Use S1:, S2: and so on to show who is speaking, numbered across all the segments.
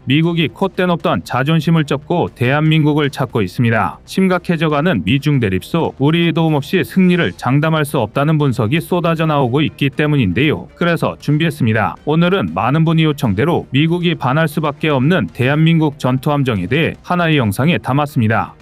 S1: 미국이 콧대 높던 자존심을 접고 대한민국을 찾고 있습니다. 심각해져가는 미중 대립 속 우리의 도움 없이 승리를 장담할 수 없다는 분석이 쏟아져 나오고 있기 때문인데요. 그래서 준비했습니다. 오늘은 많은 분이 요청대로 미국이 반할 수밖에 없는 대한민국 전투함정에 대해 하나의 영상에 담았습니다.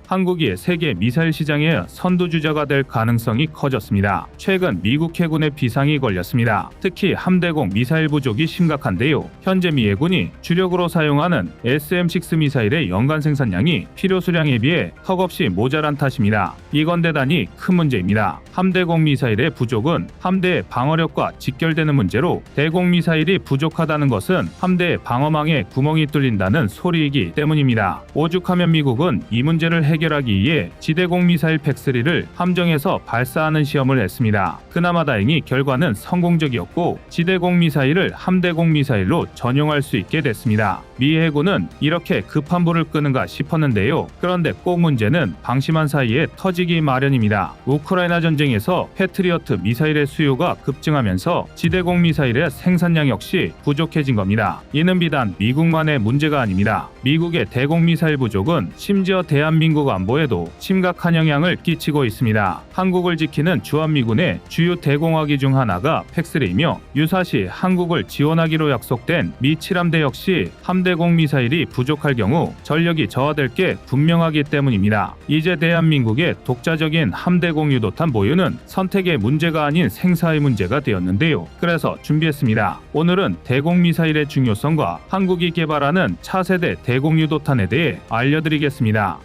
S1: 한국이 세계 미사일 시장의 선두주자가 될 가능성이 커졌습니다. 최근 미국 해군에 비상이 걸렸습니다. 특히 함대공 미사일 부족이 심각한데요. 현재 미 해군이 주력으로 사용하는 SM-6 미사일의 연간 생산량이 필요 수량에 비해 턱없이 모자란 탓입니다. 이건 대단히 큰 문제입니다. 함대공 미사일의 부족은 함대의 방어력과 직결되는 문제로 대공 미사일이 부족하다는 것은 함대의 방어망에 구멍이 뚫린다는 소리이기 때문입니다. 오죽하면 미국은 이 문제를 해결하기 위해 지대공 미사일 팩3를 함정에서 발사하는 시험을 했습니다. 그나마 다행히 결과는 성공적이었고 지대공 미사일을 함대공 미사일로 전용할 수 있게 됐습니다. 미 해군은 이렇게 급한 불을 끄는가 싶었는데요. 그런데 꼭 문제는 방심한 사이에 터지기 마련입니다. 우크라이나 전쟁에서 패트리어트 미사일의 수요가 급증하면서 지대공 미사일의 생산량 역시 부족해진 겁니다. 이는 비단 미국만의 문제가 아닙니다. 미국의 대공 미사일 부족은 심지어 대한민국 안보에도 심각한 영향을 끼치고 있습니다. 한국을 지키는 주한미군의 주요 대공화기 중 하나가 팩3이며 유사시 한국을 지원하기로 약속된 미 7함대 역시 함대공 미사일이 부족할 경우 전력이 저하될 게 분명하기 때문입니다. 이제 대한민국의 독자적인 함대공 유도탄 보유는 선택의 문제가 아닌 생사의 문제가 되었는데요. 그래서 준비했습니다. 오늘은 대공 미사일의 중요성과 한국이 개발하는 차세대 대공 유도탄에 대해 알려드리겠습니다.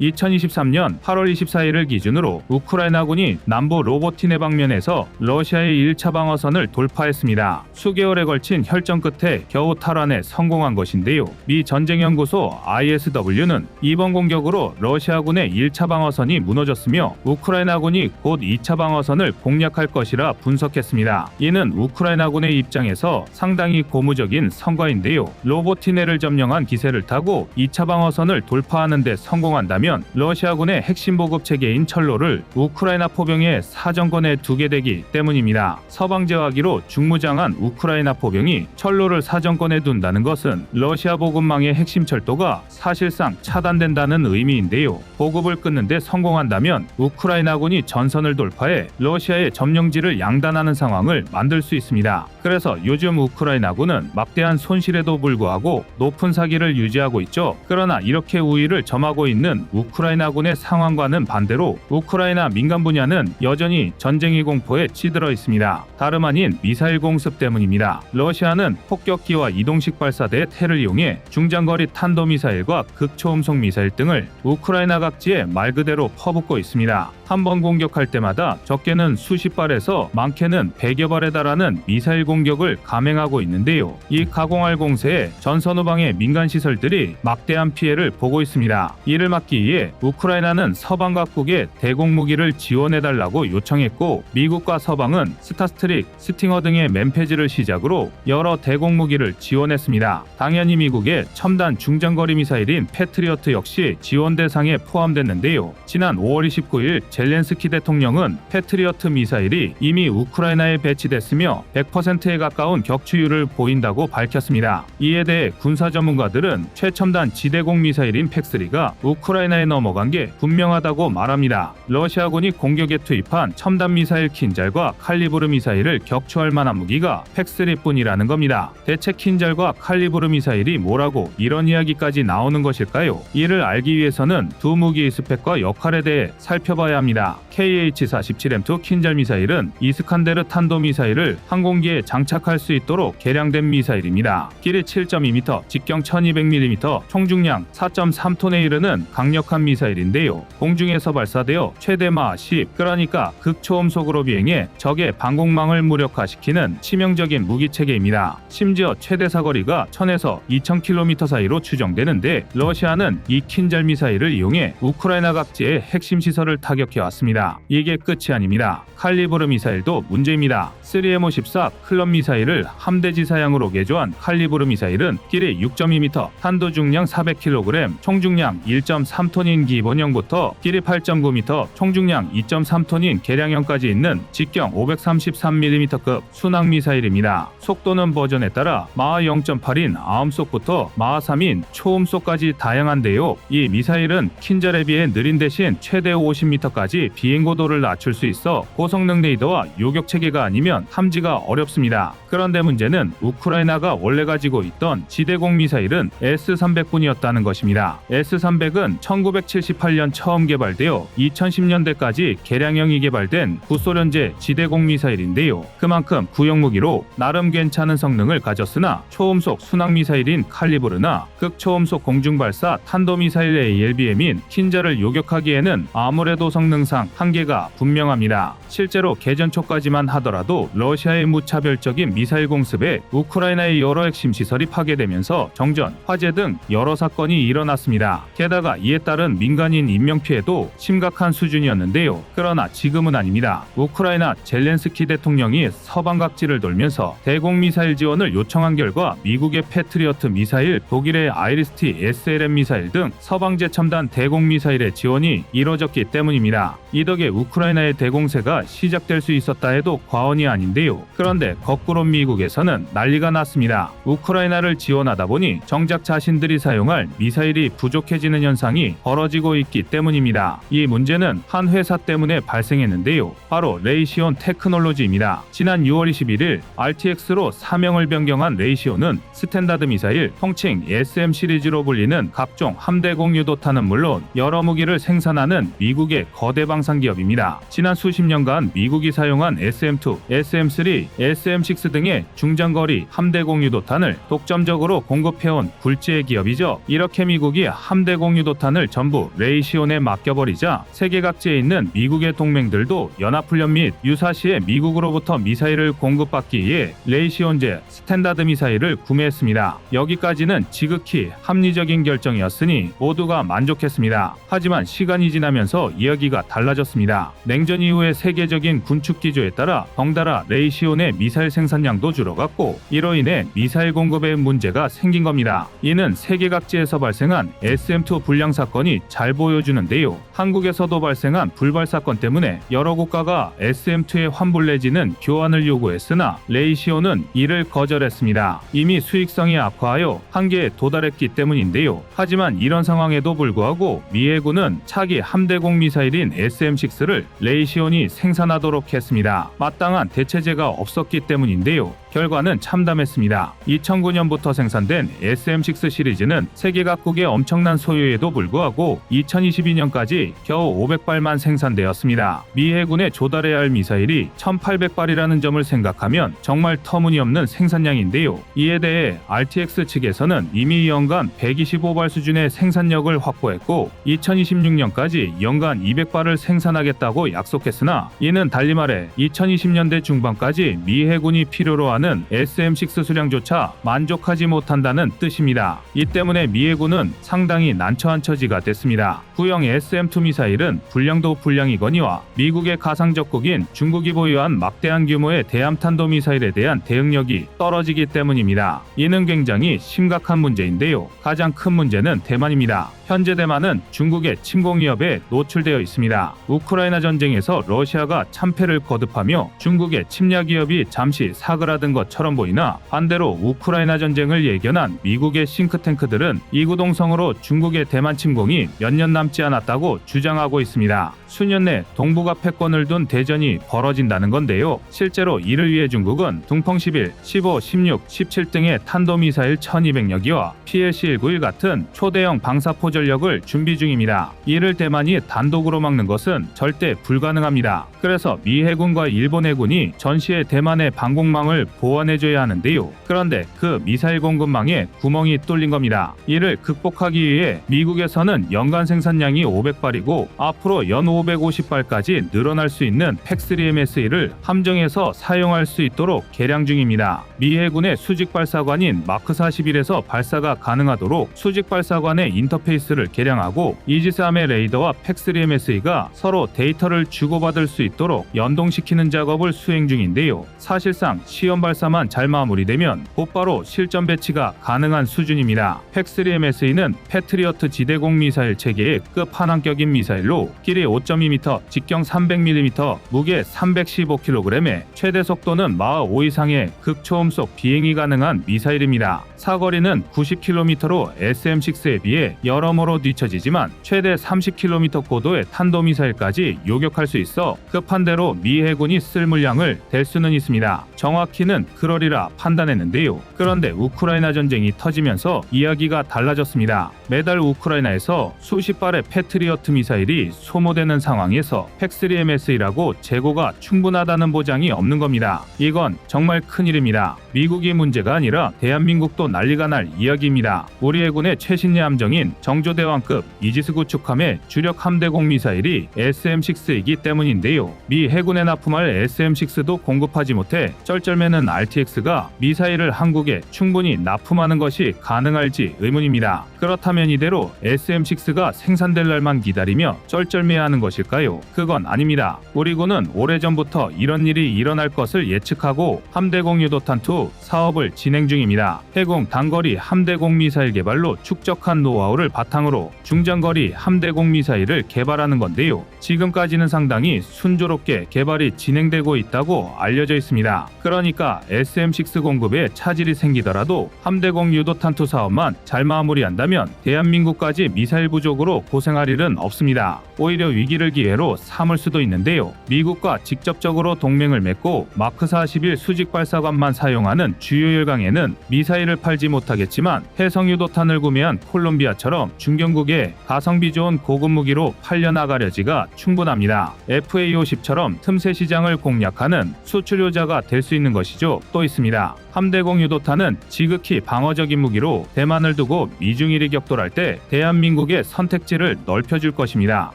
S1: 2023년 8월 24일을 기준으로 우크라이나군이 남부 로보티네 방면에서 러시아의 1차 방어선을 돌파했습니다. 수개월에 걸친 혈전 끝에 겨우 탈환에 성공한 것인데요. 미 전쟁연구소 ISW는 이번 공격으로 러시아군의 1차 방어선이 무너졌으며 우크라이나군이 곧 2차 방어선을 공략할 것이라 분석했습니다. 이는 우크라이나군의 입장에서 상당히 고무적인 성과인데요. 로보티네를 점령한 기세를 타고 2차 방어선을 돌파하는 데 성공한다면 러시아군의 핵심 보급 체계인 철로를 우크라이나 포병에 사정권에 두게 되기 때문입니다. 서방제화기로 중무장한 우크라이나 포병이 철로를 사정권에 둔다는 것은 러시아 보급망의 핵심 철도가 사실상 차단된다는 의미인데요. 보급을 끊는 데 성공한다면 우크라이나군이 전선을 돌파해 러시아의 점령지를 양단하는 상황을 만들 수 있습니다. 그래서 요즘 우크라이나군은 막대한 손실에도 불구하고 높은 사기를 유지하고 있죠. 그러나 이렇게 우위를 점하고 있는 우크라이나군의 상황과는 반대로 우크라이나 민간 분야는 여전히 전쟁의 공포에 찌들어 있습니다. 다름 아닌 미사일 공습 때문입니다. 러시아는 폭격기와 이동식 발사대 텔을 이용해 중장거리 탄도미사일과 극초음속 미사일 등을 우크라이나 각지에 말 그대로 퍼붓고 있습니다. 한 번 공격할 때마다 적게는 수십 발에서 많게는 100여 발에 달하는 미사일 공격을 감행하고 있는데요. 이 가공할 공세에 전선 후방의 민간 시설들이 막대한 피해를 보고 있습니다. 이를 막기 위해 우크라이나는 서방 각국에 대공 무기를 지원해달라고 요청했고 미국과 서방은 스타스트릭, 스팅어 등의 맨페지를 시작으로 여러 대공 무기를 지원했습니다. 당연히 미국의 첨단 중장거리 미사일인 패트리어트 역시 지원 대상에 포함됐는데요. 지난 5월 29일 젤렌스키 대통령은 패트리어트 미사일이 이미 우크라이나에 배치됐으며 100%에 가까운 격추율을 보인다고 밝혔습니다. 이에 대해 군사 전문가들은 최첨단 지대공 미사일인 팩3가 우크라이나에 넘어간 게 분명하다고 말합니다. 러시아군이 공격에 투입한 첨단 미사일 킨잘과 칼리브르 미사일을 격추할 만한 무기가 팩3뿐이라는 겁니다. 대체 킨잘과 칼리브르 미사일이 뭐라고 이런 이야기까지 나오는 것일까요? 이를 알기 위해서는 두 무기의 스펙과 역할에 대해 살펴봐야 합니다. KH-47M2 킨잘 미사일은 이스칸데르 탄도미사일을 항공기에 장착할 수 있도록 개량된 미사일입니다. 길이 7.2m, 직경 1200mm, 총중량 4.3톤에 이르는 강력한 미사일인데요. 공중에서 발사되어 최대 마하 10, 그러니까 극초음속으로 비행해 적의 방공망을 무력화시키는 치명적인 무기체계입니다. 심지어 최대 사거리가 1000에서 2000km 사이로 추정되는데 러시아는 이 킨잘 미사일을 이용해 우크라이나 각지의 핵심 시설을 타격해 공격해왔습니다. 이게 끝이 아닙니다. 칼리브르 미사일도 문제입니다. 3M54 클럽 미사일을 함대지 사양으로 개조한 칼리브르 미사일은 길이 6.2m, 탄도 중량 400kg, 총 중량 1.3톤인 기본형부터 길이 8.9m, 총 중량 2.3톤인 개량형까지 있는 직경 533mm급 순항 미사일입니다. 속도는 버전에 따라 마하 0.8인 아음속부터 마하 3인 초음속까지 다양한데요. 이 미사일은 킨잘에 비해 느린 대신 최대 50m까지 비행고도를 낮출 수 있어 고성능 레이더와 요격 체계가 아니면 탐지가 어렵습니다. 그런데 문제는 우크라이나가 원래 가지고 있던 지대공 미사일은 S-300군이었다는 것입니다. S-300은 1978년 처음 개발되어 2010년대까지 개량형이 개발된 구소련제 지대공 미사일인데요. 그만큼 구형 무기로 나름 괜찮은 성능을 가졌으나 초음속 순항 미사일인 칼리브르나 극초음속 공중발사 탄도미사일 ALBM인 킨자를 요격하기에는 아무래도 성능상 한계가 분명합니다. 실제로 개전 초까지만 하더라도 러시아의 무차별적인 미사일 공습에 우크라이나의 여러 핵심 시설이 파괴되면서 정전, 화재 등 여러 사건이 일어났습니다. 게다가 이에 따른 민간인 인명피해도 심각한 수준이었는데요. 그러나 지금은 아닙니다. 우크라이나 젤렌스키 대통령이 서방 각지를 돌면서 대공 미사일 지원을 요청한 결과 미국의 패트리어트 미사일, 독일의 아이리스티 SLM 미사일 등 서방제 첨단 대공 미사일의 지원이 이뤄졌기 때문입니다. 이 덕에 우크라이나의 대공세가 시작될 수 있었다 해도 과언이 아닌데요. 그런데 거꾸로 미국에서는 난리가 났습니다. 우크라이나를 지원하다 보니 정작 자신들이 사용할 미사일이 부족해지는 현상이 벌어지고 있기 때문입니다. 이 문제는 한 회사 때문에 발생했는데요. 바로 레이시온 테크놀로지입니다. 지난 6월 21일 RTX로 사명을 변경한 레이시온은 스탠다드 미사일, 통칭 SM 시리즈로 불리는 각종 함대공 유도탄은 물론 여러 무기를 생산하는 미국의 거대 방산 기업입니다. 지난 수십 년간 미국이 사용한 SM2, SM3, SM6 등의 중장거리 함대공 유도탄을 독점적으로 공급해온 굴지의 기업이죠. 이렇게 미국이 함대공 유도탄을 전부 레이시온에 맡겨버리자 세계 각지에 있는 미국의 동맹들도 연합훈련 및 유사시에 미국으로부터 미사일을 공급받기 위해 레이시온제 스탠다드 미사일을 구매했습니다. 여기까지는 지극히 합리적인 결정이었으니 모두가 만족했습니다. 하지만 시간이 지나면서 이야기가 달라졌습니다. 냉전 이후의 세계적인 군축 기조에 따라 덩달아 레이시온의 미사일 생산량도 줄어갔고 이로 인해 미사일 공급에 문제가 생긴 겁니다. 이는 세계 각지에서 발생한 SM2 불량 사건이 잘 보여주는데요. 한국에서도 발생한 불발 사건 때문에 여러 국가가 SM2의 환불 내지는 교환을 요구했으나 레이시온은 이를 거절했습니다. 이미 수익성이 악화하여 한계에 도달했기 때문인데요. 하지만 이런 상황에도 불구하고 미 해군은 차기 함대공 미사일인 SM6를 레이시온이 생산하도록 했습니다. 마땅한 대체제가 없었기 때문인데요. 결과는 참담했습니다. 2009년부터 생산된 SM6 시리즈는 세계 각국의 엄청난 소요에도 불구하고 2022년까지 겨우 500발만 생산되었습니다. 미 해군에 조달해야 할 미사일이 1800발이라는 점을 생각하면 정말 터무니없는 생산량인데요. 이에 대해 RTX 측에서는 이미 연간 125발 수준의 생산력을 확보했고 2026년까지 연간 200발을 생산하겠다고 약속했으나 이는 달리 말해 2020년대 중반까지 미 해군이 필요로 하는 SM6 수량조차 만족하지 못한다는 뜻입니다. 이 때문에 미 해군은 상당히 난처한 처지가 됐습니다. 구형 SM2 미사일은 불량도 불량이거니와 미국의 가상적국인 중국이 보유한 막대한 규모의 대함탄도 미사일에 대한 대응력이 떨어지기 때문입니다. 이는 굉장히 심각한 문제인데요. 가장 큰 문제는 대만입니다. 현재 대만은 중국의 침공 위협에 노출되어 있습니다. 우크라이나 전쟁에서 러시아가 참패를 거듭하며 중국의 침략 위협이 잠시 사그라든 것처럼 보이나 반대로 우크라이나 전쟁을 예견한 미국의 싱크탱크들은 이구동성으로 중국의 대만 침공이 몇 년 남지 않았다고 주장하고 있습니다. 수년 내 동북아 패권을 둔 대전이 벌어진다는 건데요. 실제로 이를 위해 중국은 둥펑 11, 15, 16, 17 등의 탄도미사일 1200여 기와 PLC-191 같은 초대형 방사포 전력을 준비 중입니다. 이를 대만이 단독으로 막는 것은 절대 불가능합니다. 그래서 미 해군과 일본 해군이 전시에 대만의 방공망을 보완해줘야 하는데요. 그런데 그 미사일 공급망에 구멍이 뚫린 겁니다. 이를 극복하기 위해 미국에서는 연간 생산량이 500발이고 앞으로 연 550발까지 늘어날 수 있는 팩3MSE를 함정에서 사용할 수 있도록 개량 중입니다. 미 해군의 수직 발사관인 마크 41에서 발사가 가능하도록 수직 발사관의 인터페이스를 개량하고 이지스함의 레이더와 팩3MSE가 서로 데이터를 주고받을 수 있도록 연동시키는 작업을 수행 중인데요. 사실상 시험 발사만 잘 마무리되면 곧바로 실전 배치가 가능한 수준입니다. 팩3MSE는 패트리어트 지대공 미사일 체계의 끝판왕격인 미사일로 길이 5.2m, 직경 300mm, 무게 315kg에 최대 속도는 마하 5 이상의 극초음속 비행이 가능한 미사일입니다. 사거리는 90km로 SM-6에 비해 여러모로 뒤처지지만 최대 30km 고도의 탄도미사일까지 요격할 수 있어 급한대로 미 해군이 쓸 물량을 댈 수는 있습니다. 정확히는 그러리라 판단했는데요. 그런데 우크라이나 전쟁이 터지면서 이야기가 달라졌습니다. 매달 우크라이나에서 수십 발의 패트리어트 미사일이 소모되는 상황에서 팩3MSE라고 재고가 충분하다는 보장이 없는 겁니다. 이건 정말 큰일입니다. 미국이 문제가 아니라 대한민국도 난리가 날 이야기입니다. 우리 해군의 최신의 함정인 정조대왕급 이지스 구축함의 주력 함대공 미사일이 SM-6이기 때문인데요. 미 해군에 납품할 SM-6도 공급하지 못해 쩔쩔매는 RTX가 미사일을 한국에 충분히 납품하는 것이 가능할지 의문입니다. 그렇다면 이대로 SM-6가 생산될 날만 기다리며 쩔쩔매하는 것일까요? 그건 아닙니다. 우리 군은 오래전부터 이런 일이 일어날 것을 예측하고 함대공 유도탄2 사업을 진행 중입니다. 해공 단거리 함대공 미사일 개발로 축적한 노하우를 바탕으로 중장거리 함대공 미사일을 개발하는 건데요. 지금까지는 상당히 순조롭게 개발이 진행되고 있다고 알려져 있습니다. 그러니까 SM-6 공급에 차질이 생기더라도 함대공 유도탄2 사업만 잘 마무리한다면 대한민국까지 미사일 부족으로 고생할 일은 없습니다. 오히려 위기를 기회로 삼을 수도 있는데요. 미국과 직접적으로 동맹을 맺고 마크 41 수직 발사관만 사용하는 주요 열강에는 미사일을 팔지 못하겠지만 해성 유도탄을 구매한 콜롬비아처럼 중견국에 가성비 좋은 고급 무기로 팔려나가려지가 충분합니다. FA-50처럼 틈새 시장을 공략하는 수출효자가 될 수 있는 것이죠. 또 있습니다. 함대공 유도탄은 지극히 방어적인 무기로 대만을 두고 미중일이 격돌할 때 대한민국의 선택지를 넓혀줄 것입니다.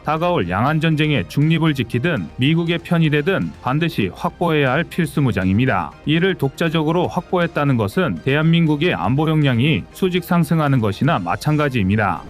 S1: 다가올 양안전쟁의 중립을 지키든 미국의 편이 되든 반드시 확보해야 할 필수 무장입니다. 이를 독자적으로 확보했다는 것은 대한민국의 안보 역량이 수직 상승하는 것이나 마찬가지입니다.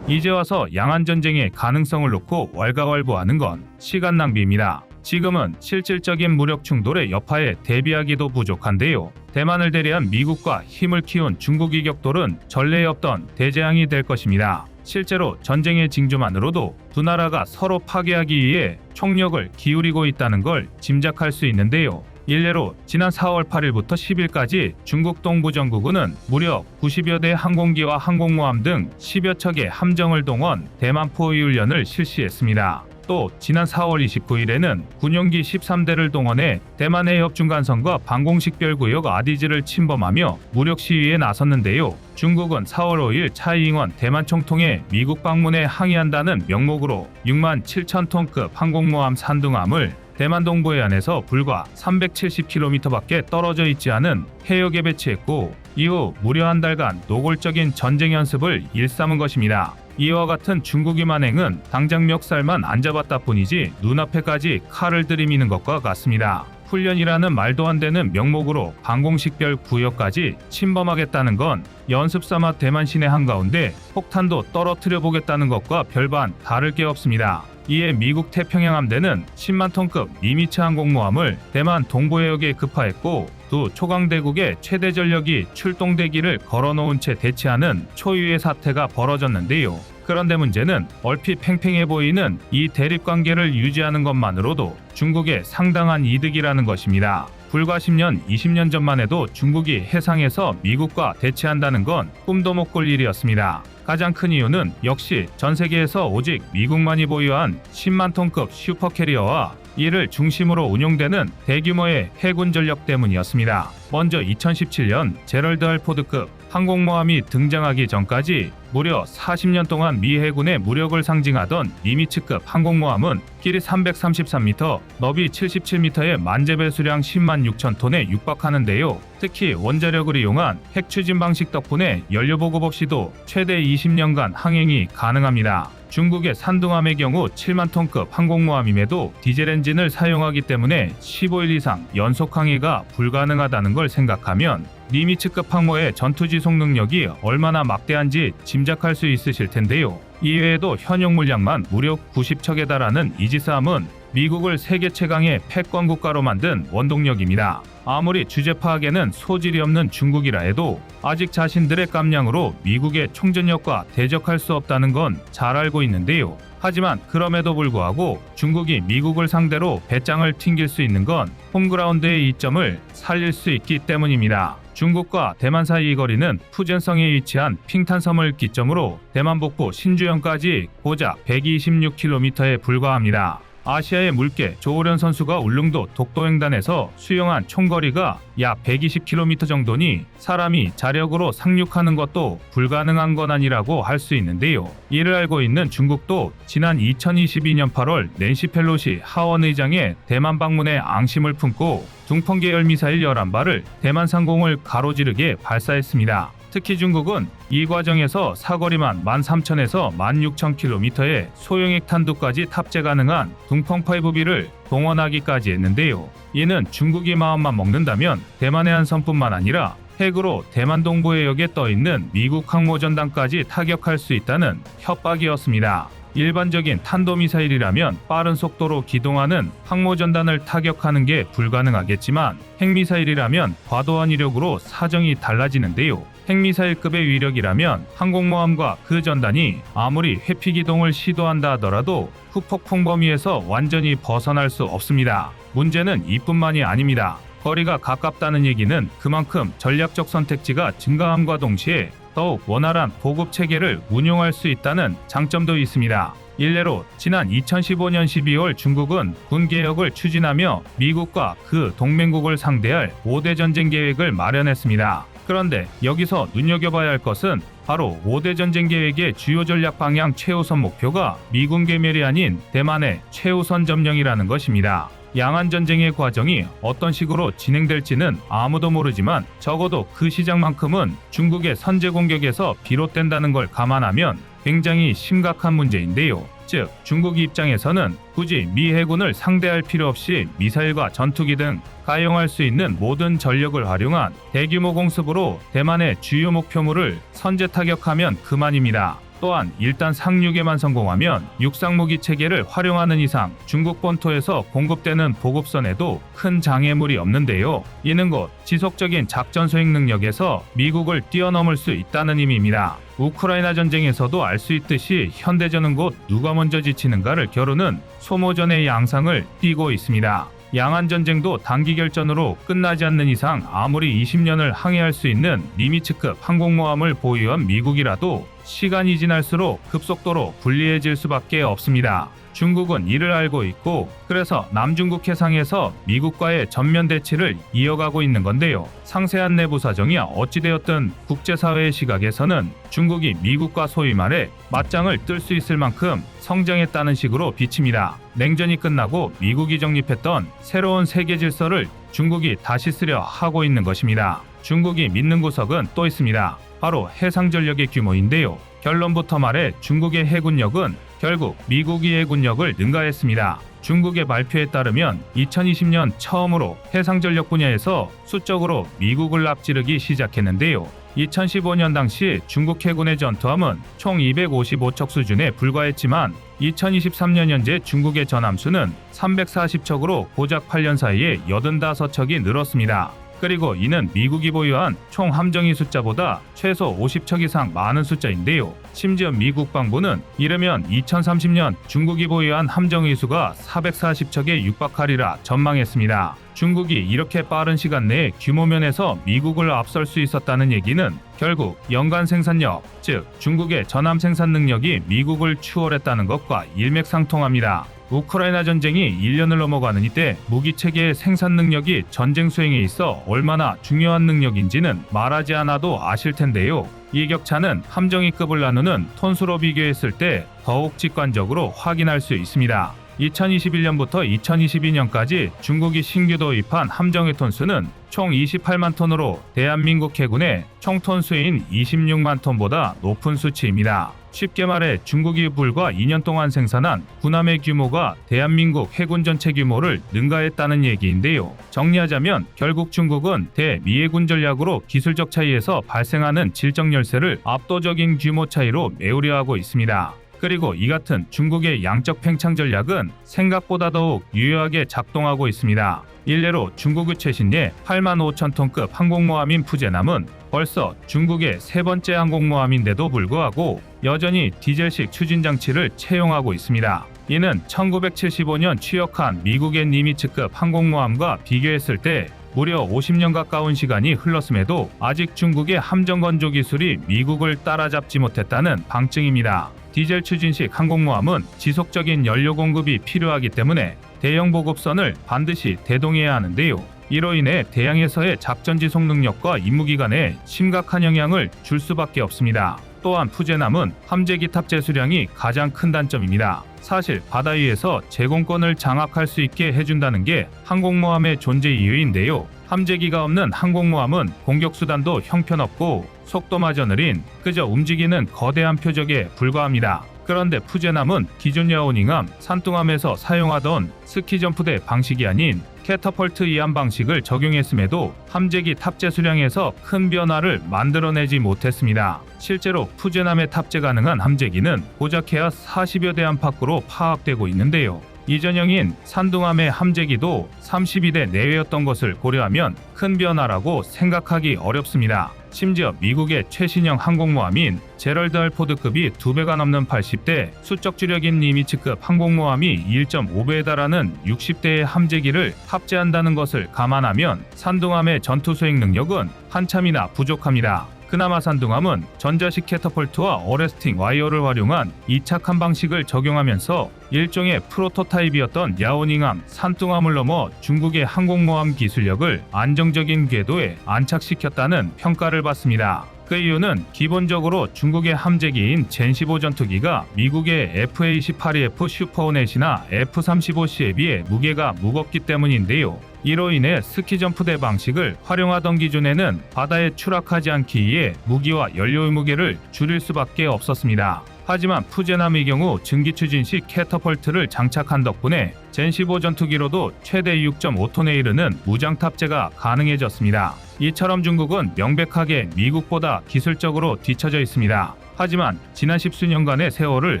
S1: 이제 와서 양안전쟁의 가능성을 놓고 왈가왈부하는 건 시간 낭비입니다. 지금은 실질적인 무력 충돌의 여파에 대비하기도 부족한데요. 대만을 대리한 미국과 힘을 키운 중국의 격돌은 전례 없던 대재앙이 될 것입니다. 실제로 전쟁의 징조만으로도 두 나라가 서로 파괴하기 위해 총력을 기울이고 있다는 걸 짐작할 수 있는데요. 일례로 지난 4월 8일부터 10일까지 중국 동부정부군은 무려 90여 대 항공기와 항공모함 등 10여 척의 함정을 동원 대만 포위 훈련을 실시했습니다. 또 지난 4월 29일에는 군용기 13대를 동원해 대만 해협 중간선과 방공식별구역 아디즈를 침범하며 무력 시위에 나섰는데요. 중국은 4월 5일 차이잉원 대만 총통의 미국 방문에 항의한다는 명목으로 6만 7천 톤급 항공모함 산둥함을 대만 동부 해안에서 불과 370km밖에 떨어져 있지 않은 해역에 배치했고 이후 무려 한 달간 노골적인 전쟁 연습을 일삼은 것입니다. 이와 같은 중국의 만행은 당장 멱살만 안 잡았다 뿐이지 눈앞에까지 칼을 들이미는 것과 같습니다. 훈련이라는 말도 안 되는 명목으로 방공식별 구역까지 침범하겠다는 건 연습 삼아 대만 시내 한가운데 폭탄도 떨어뜨려 보겠다는 것과 별반 다를 게 없습니다. 이에 미국 태평양 함대는 10만 톤급 니미츠 항공모함을 대만 동부해역에 급파했고 두 초강대국의 최대 전력이 출동대기를 걸어놓은 채 대치하는 초유의 사태가 벌어졌는데요. 그런데 문제는 얼핏 팽팽해 보이는 이 대립관계를 유지하는 것만으로도 중국의 상당한 이득이라는 것입니다. 불과 10년, 20년 전만 해도 중국이 해상에서 미국과 대치한다는 건 꿈도 못 꿀 일이었습니다. 가장 큰 이유는 역시 전 세계에서 오직 미국만이 보유한 10만 톤급 슈퍼캐리어와 이를 중심으로 운용되는 대규모의 해군 전력 때문이었습니다. 먼저 2017년 제럴드 할 포드급 항공모함이 등장하기 전까지 무려 40년 동안 미 해군의 무력을 상징하던 니미츠급 항공모함은 길이 333m, 너비 77m의 만재배수량 10만 6천 톤에 육박하는데요. 특히 원자력을 이용한 핵 추진 방식 덕분에 연료 보급 없이도 최대 20년간 항행이 가능합니다. 중국의 산둥함의 경우 7만 톤급 항공모함임에도 디젤 엔진을 사용하기 때문에 15일 이상 연속 항해가 불가능하다는 걸 생각하면 니미츠급 항모의 전투지속 능력이 얼마나 막대한지 짐작할 수 있으실 텐데요. 이외에도 현역 물량만 무려 90척에 달하는 이지스함은 미국을 세계 최강의 패권 국가로 만든 원동력입니다. 아무리 주제 파악에는 소질이 없는 중국이라 해도 아직 자신들의 깜냥으로 미국의 총전력과 대적할 수 없다는 건 잘 알고 있는데요. 하지만 그럼에도 불구하고 중국이 미국을 상대로 배짱을 튕길 수 있는 건 홈그라운드의 이점을 살릴 수 있기 때문입니다. 중국과 대만 사이의 거리는 푸젠성에 위치한 핑탄섬을 기점으로 대만 북부 신주현까지 고작 126km에 불과합니다. 아시아의 물개 조우련 선수가 울릉도 독도횡단에서 수영한 총거리가 약 120km 정도니 사람이 자력으로 상륙하는 것도 불가능한 건 아니라고 할 수 있는데요. 이를 알고 있는 중국도 지난 2022년 8월 낸시 펠로시 하원 의장의 대만 방문에 앙심을 품고 둥펑 계열 미사일 11발을 대만 상공을 가로지르게 발사했습니다. 특히 중국은 이 과정에서 사거리만 13,000에서 16,000km의 소형핵 탄두까지 탑재 가능한 둥펑5B를 동원하기까지 했는데요. 이는 중국이 마음만 먹는다면 대만의 한 섬뿐만 아니라 핵으로 대만 동부 해역에 떠있는 미국 항모전단까지 타격할 수 있다는 협박이었습니다. 일반적인 탄도미사일이라면 빠른 속도로 기동하는 항모전단을 타격하는 게 불가능하겠지만 핵미사일이라면 과도한 위력으로 사정이 달라지는데요. 핵미사일급의 위력이라면 항공모함과 그 전단이 아무리 회피기동을 시도한다 하더라도 후폭풍 범위에서 완전히 벗어날 수 없습니다. 문제는 이뿐만이 아닙니다. 거리가 가깝다는 얘기는 그만큼 전략적 선택지가 증가함과 동시에 더욱 원활한 보급 체계를 운용할 수 있다는 장점도 있습니다. 일례로 지난 2015년 12월 중국은 군개혁을 추진하며 미국과 그 동맹국을 상대할 5대 전쟁 계획을 마련했습니다. 그런데 여기서 눈여겨봐야 할 것은 바로 5대 전쟁 계획의 주요 전략 방향 최우선 목표가 미군 괴멸이 아닌 대만의 최우선 점령이라는 것입니다. 양안 전쟁의 과정이 어떤 식으로 진행될지는 아무도 모르지만 적어도 그 시작만큼은 중국의 선제 공격에서 비롯된다는 걸 감안하면 굉장히 심각한 문제인데요. 즉, 중국 입장에서는 굳이 미 해군을 상대할 필요 없이 미사일과 전투기 등 가용할 수 있는 모든 전력을 활용한 대규모 공습으로 대만의 주요 목표물을 선제 타격하면 그만입니다. 또한 일단 상륙에만 성공하면 육상무기 체계를 활용하는 이상 중국 본토에서 공급되는 보급선에도 큰 장애물이 없는데요. 이는 곧 지속적인 작전 수행 능력에서 미국을 뛰어넘을 수 있다는 의미입니다. 우크라이나 전쟁에서도 알 수 있듯이 현대전은 곧 누가 먼저 지치는가를 겨루는 소모전의 양상을 띠고 있습니다. 양안전쟁도 단기 결전으로 끝나지 않는 이상 아무리 20년을 항해할 수 있는 니미츠급 항공모함을 보유한 미국이라도 시간이 지날수록 급속도로 불리해질 수밖에 없습니다. 중국은 이를 알고 있고 그래서 남중국 해상에서 미국과의 전면 대치를 이어가고 있는 건데요. 상세한 내부 사정이 어찌되었든 국제사회의 시각에서는 중국이 미국과 소위 말해 맞짱을 뜰 수 있을 만큼 성장했다는 식으로 비칩니다. 냉전이 끝나고 미국이 정립했던 새로운 세계 질서를 중국이 다시 쓰려 하고 있는 것입니다. 중국이 믿는 구석은 또 있습니다. 바로 해상전력의 규모인데요. 결론부터 말해 중국의 해군력은 결국 미국의 해군력을 능가했습니다. 중국의 발표에 따르면 2020년 처음으로 해상전력 분야에서 수적으로 미국을 앞지르기 시작했는데요. 2015년 당시 중국 해군의 전투함은 총 255척 수준에 불과했지만 2023년 현재 중국의 전함수는 340척으로 고작 8년 사이에 85척이 늘었습니다. 그리고 이는 미국이 보유한 총 함정의 숫자보다 최소 50척 이상 많은 숫자인데요. 심지어 미 국방부는 이르면 2030년 중국이 보유한 함정의 수가 440척에 육박하리라 전망했습니다. 중국이 이렇게 빠른 시간 내에 규모면에서 미국을 앞설 수 있었다는 얘기는 결국 연간 생산력, 즉 중국의 전함 생산 능력이 미국을 추월했다는 것과 일맥상통합니다. 우크라이나 전쟁이 1년을 넘어가는 이때 무기 체계의 생산 능력이 전쟁 수행에 있어 얼마나 중요한 능력인지는 말하지 않아도 아실 텐데요. 이 격차는 함정이급을 나누는 톤수로 비교했을 때 더욱 직관적으로 확인할 수 있습니다. 2021년부터 2022년까지 중국이 신규 도입한 함정의 톤수는 총 28만 톤으로 대한민국 해군의 총 톤수인 26만 톤보다 높은 수치입니다. 쉽게 말해 중국이 불과 2년 동안 생산한 군함의 규모가 대한민국 해군 전체 규모를 능가했다는 얘기인데요. 정리하자면 결국 중국은 대미해군 전략으로 기술적 차이에서 발생하는 질적 열세를 압도적인 규모 차이로 메우려 하고 있습니다. 그리고 이 같은 중국의 양적 팽창 전략은 생각보다 더욱 유효하게 작동하고 있습니다. 일례로 중국의 최신의 8만 5천 톤급 항공모함인 푸제남은 벌써 중국의 세 번째 항공모함인데도 불구하고 여전히 디젤식 추진 장치를 채용하고 있습니다. 이는 1975년 취역한 미국의 니미츠급 항공모함과 비교했을 때 무려 50년 가까운 시간이 흘렀음에도 아직 중국의 함정 건조 기술이 미국을 따라잡지 못했다는 방증입니다. 디젤 추진식 항공모함은 지속적인 연료 공급이 필요하기 때문에 대형 보급선을 반드시 대동해야 하는데요. 이로 인해 대양에서의 작전 지속 능력과 임무기간에 심각한 영향을 줄 수밖에 없습니다. 또한 푸제남은 함재기 탑재 수량이 가장 큰 단점입니다. 사실 바다 위에서 제공권을 장악할 수 있게 해준다는 게 항공모함의 존재 이유인데요. 함재기가 없는 항공모함은 공격수단도 형편없고 속도마저 느린 그저 움직이는 거대한 표적에 불과합니다. 그런데 푸제남은 기존 야오닝함, 산둥함에서 사용하던 스키점프대 방식이 아닌 캐터펄트 이함 방식을 적용했음에도 함재기 탑재 수량에서 큰 변화를 만들어내지 못했습니다. 실제로 푸제남에 탑재 가능한 함재기는 고작해야 40여 대 안팎으로 파악되고 있는데요. 이전형인 산둥함의 함재기도 32대 내외였던 것을 고려하면 큰 변화라고 생각하기 어렵습니다. 심지어 미국의 최신형 항공모함인 제럴드 알포드급이 2배가 넘는 80대, 수적 주력인 니미츠급 항공모함이 1.5배에 달하는 60대의 함재기를 탑재한다는 것을 감안하면 산둥함의 전투 수행 능력은 한참이나 부족합니다. 그나마 산둥함은 전자식 캐터펄트와 어레스팅 와이어를 활용한 이착함 방식을 적용하면서 일종의 프로토타입이었던 야오닝함, 산둥함을 넘어 중국의 항공모함 기술력을 안정적인 궤도에 안착시켰다는 평가를 받습니다. 그 이유는 기본적으로 중국의 함재기인 젠15 전투기가 미국의 F-18EF 슈퍼호넷이나 F-35C에 비해 무게가 무겁기 때문인데요. 이로 인해 스키점프대 방식을 활용하던 기존에는 바다에 추락하지 않기 위해 무기와 연료의 무게를 줄일 수밖에 없었습니다. 하지만 푸제남의 경우 증기추진식 캐터펄트를 장착한 덕분에 젠15 전투기로도 최대 6.5톤에 이르는 무장 탑재가 가능해졌습니다. 이처럼 중국은 명백하게 미국보다 기술적으로 뒤처져 있습니다. 하지만 지난 십수년간의 세월을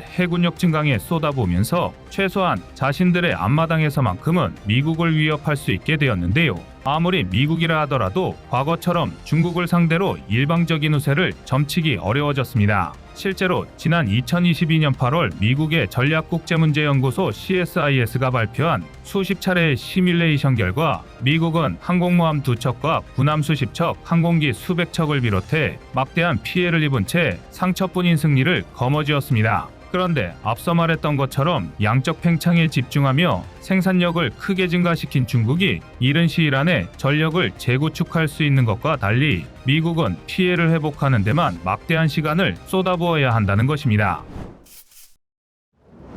S1: 해군력 증강에 쏟아부으면서 최소한 자신들의 앞마당에서만큼은 미국을 위협할 수 있게 되었는데요. 아무리 미국이라 하더라도 과거처럼 중국을 상대로 일방적인 우세를 점치기 어려워졌습니다. 실제로 지난 2022년 8월 미국의 전략국제문제연구소 CSIS가 발표한 수십 차례의 시뮬레이션 결과 미국은 항공모함 2척과 군함 수십 척, 항공기 수백 척을 비롯해 막대한 피해를 입은 채 상처뿐인 승리를 거머쥐었습니다. 그런데 앞서 말했던 것처럼 양적 팽창에 집중하며 생산력을 크게 증가시킨 중국이 이른 시일 안에 전력을 재구축할 수 있는 것과 달리 미국은 피해를 회복하는 데만 막대한 시간을 쏟아부어야 한다는 것입니다.